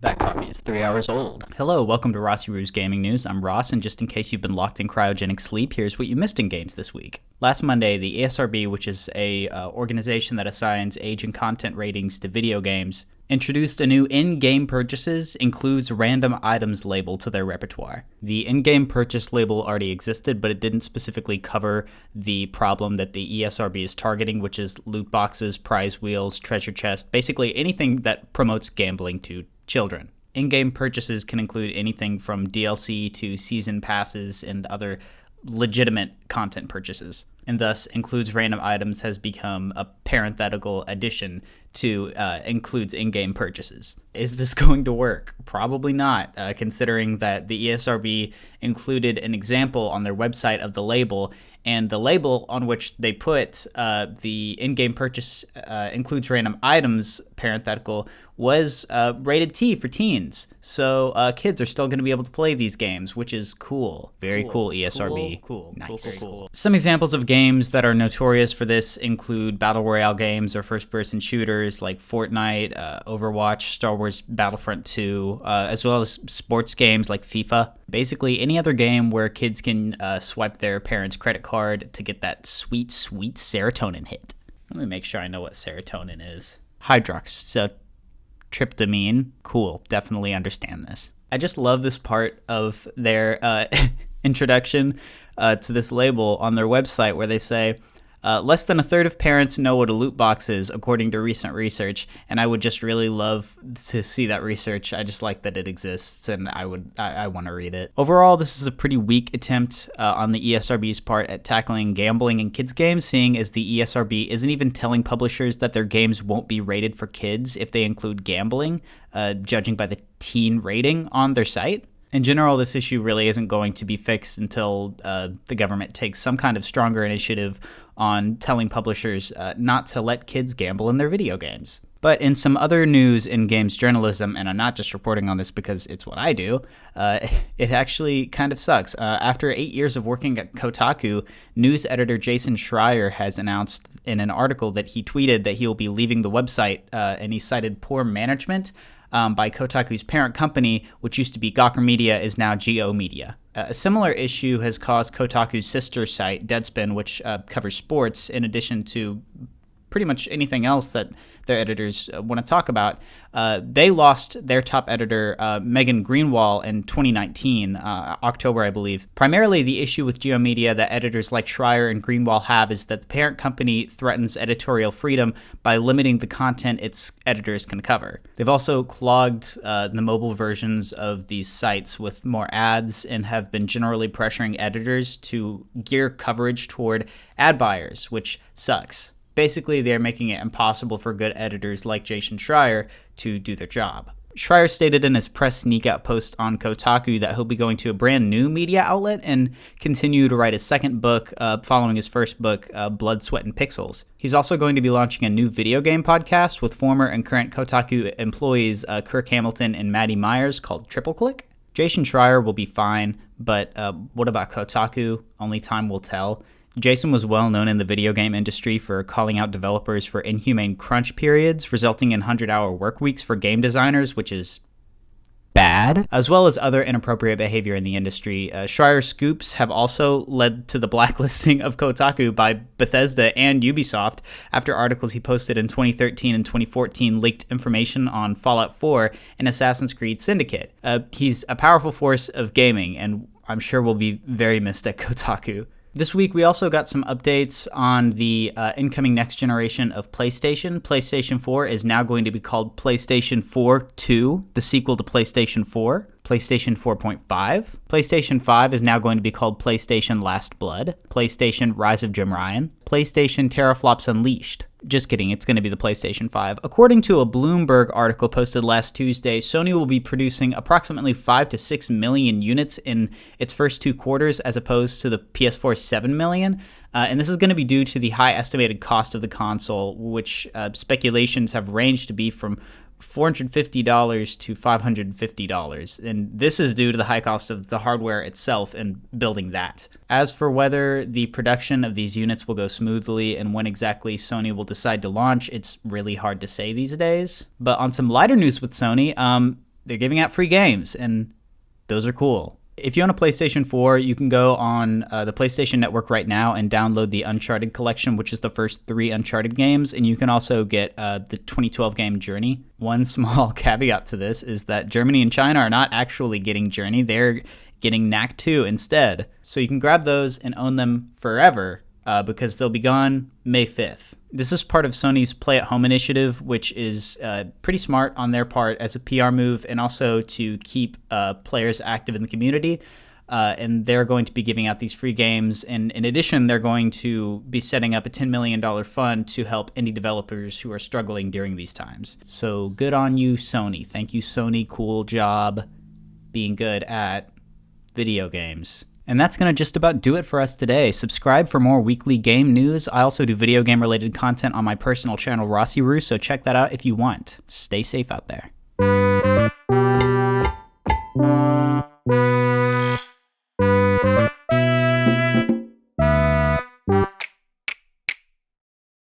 That coffee is 3 hours old. Hello, welcome to RossyRoo's Gaming News. I'm Ross, and just in case you've been locked in cryogenic sleep, here's what you missed in games this week. Last Monday, the ESRB, which is a organization that assigns age and content ratings to video games, introduced a new in-game purchases includes random items label to their repertoire. The in-game purchase label already existed, but it didn't specifically cover the problem that the ESRB is targeting, which is loot boxes, prize wheels, treasure chests, basically anything that promotes gambling to children. In-game purchases can include anything from DLC to season passes and other legitimate content purchases, and thus includes random items has become a parenthetical addition to includes in-game purchases. Is this going to work? Probably not, considering that the ESRB included an example on their website of the label, and the label on which they put the in-game purchase includes random items, parenthetical, was rated T for teens. So kids are still going to be able to play these games, which is cool. Very cool, ESRB. Cool. Nice. Cool. Some examples of games that are notorious for this include battle royale games or first-person shooters like Fortnite, Overwatch, Star Wars Battlefront 2, as well as sports games like FIFA. Basically, any other game where kids can swipe their parents' credit card to get that sweet serotonin hit. Let me make sure I know what serotonin is. Hydroxytryptamine. Cool. Definitely understand this. I just love this part of their introduction to this label on their website where they say, less than a third of parents know what a loot box is, according to recent research, and I would just really love to see that research. I just like that it exists, and I want to read it. Overall, this is a pretty weak attempt on the ESRB's part at tackling gambling in kids' games, seeing as the ESRB isn't even telling publishers that their games won't be rated for kids if they include gambling, judging by the teen rating on their site. In general, this issue really isn't going to be fixed until the government takes some kind of stronger initiative on telling publishers not to let kids gamble in their video games. But in some other news in games journalism, and I'm not just reporting on this because it's what I do, it actually kind of sucks. After 8 years of working at Kotaku, news editor Jason Schreier has announced in an article that he tweeted that he will be leaving the website, and he cited poor management by Kotaku's parent company, which used to be Gawker Media, is now Geo Media. A similar issue has caused Kotaku's sister site, Deadspin, which covers sports, in addition to pretty much anything else that their editors want to talk about. They lost their top editor, Megan Greenwald, in 2019, October, I believe. Primarily, the issue with Geo Media that editors like Schreier and Greenwald have is that the parent company threatens editorial freedom by limiting the content its editors can cover. They've also clogged the mobile versions of these sites with more ads and have been generally pressuring editors to gear coverage toward ad buyers, which sucks. Basically, they're making it impossible for good editors like Jason Schreier to do their job. Schreier stated in his press sneak-out post on Kotaku that he'll be going to a brand new media outlet and continue to write his second book following his first book, Blood, Sweat, and Pixels. He's also going to be launching a new video game podcast with former and current Kotaku employees Kirk Hamilton and Maddie Myers called Triple Click. Jason Schreier will be fine, but what about Kotaku? Only time will tell. Jason was well known in the video game industry for calling out developers for inhumane crunch periods, resulting in 100-hour work weeks for game designers, which is bad, as well as other inappropriate behavior in the industry. Schreier's scoops have also led to the blacklisting of Kotaku by Bethesda and Ubisoft after articles he posted in 2013 and 2014 leaked information on Fallout 4 and Assassin's Creed Syndicate. He's a powerful force of gaming, and I'm sure will be very missed at Kotaku. This week, we also got some updates on the incoming next generation of PlayStation. PlayStation 4 is now going to be called PlayStation 4 2, the sequel to PlayStation 4. PlayStation 4.5. PlayStation 5 is now going to be called PlayStation Last Blood. PlayStation Rise of Jim Ryan. PlayStation Teraflops Unleashed. Just kidding, it's going to be the PlayStation 5. According to a Bloomberg article posted last Tuesday, Sony will be producing approximately 5 to 6 million units in its first 2 quarters as opposed to the PS4's 7 million. And this is going to be due to the high estimated cost of the console, which speculations have ranged to be from $450 to $550, and this is due to the high cost of the hardware itself and building that. As for whether the production of these units will go smoothly and when exactly Sony will decide to launch, it's really hard to say these days. But on some lighter news with Sony, they're giving out free games, and those are cool. If you own a PlayStation 4, you can go on the PlayStation Network right now and download the Uncharted collection, which is the first 3 Uncharted games, and you can also get the 2012 game Journey. One small caveat to this is that Germany and China are not actually getting Journey. They're getting Knack 2 instead. So you can grab those and own them forever because they'll be gone May 5th. This is part of Sony's Play at Home initiative, which is pretty smart on their part as a PR move and also to keep players active in the community. And they're going to be giving out these free games. And in addition, they're going to be setting up a $10 million fund to help indie developers who are struggling during these times. So good on you, Sony. Thank you, Sony. Cool job being good at video games. And that's going to just about do it for us today. Subscribe for more weekly game news. I also do video game related content on my personal channel, RossyRoo, so check that out if you want. Stay safe out there.